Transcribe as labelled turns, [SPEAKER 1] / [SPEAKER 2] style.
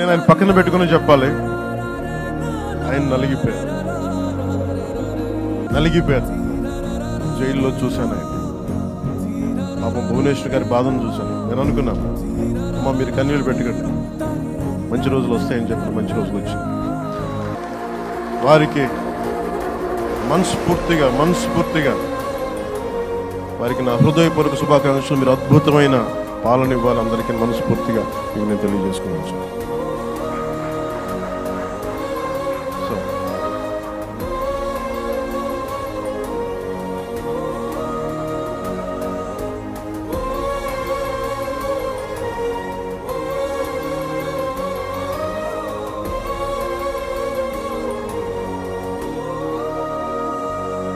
[SPEAKER 1] నేను ఆయన పక్కన పెట్టుకుని చెప్పాలి, ఆయన నలిగిపోయారు. జైల్లో చూశాను ఆయన. పాపం భువనేశ్వర్ గారి బాధను చూశాను. నేను అనుకున్నాను, అమ్మ మీరు కన్నీళ్ళు పెట్టుకోండి, మంచి రోజులు వస్తాయని చెప్పి మంచి రోజులు వచ్చింది. వారికి మనస్ఫూర్తిగా వారికి నా హృదయపూర్వక శుభాకాంక్షలు. మీరు అద్భుతమైన పాలన ఇవ్వాలి అందరికీ మనస్ఫూర్తిగా మీకు నేను తెలియజేసుకున్నాను.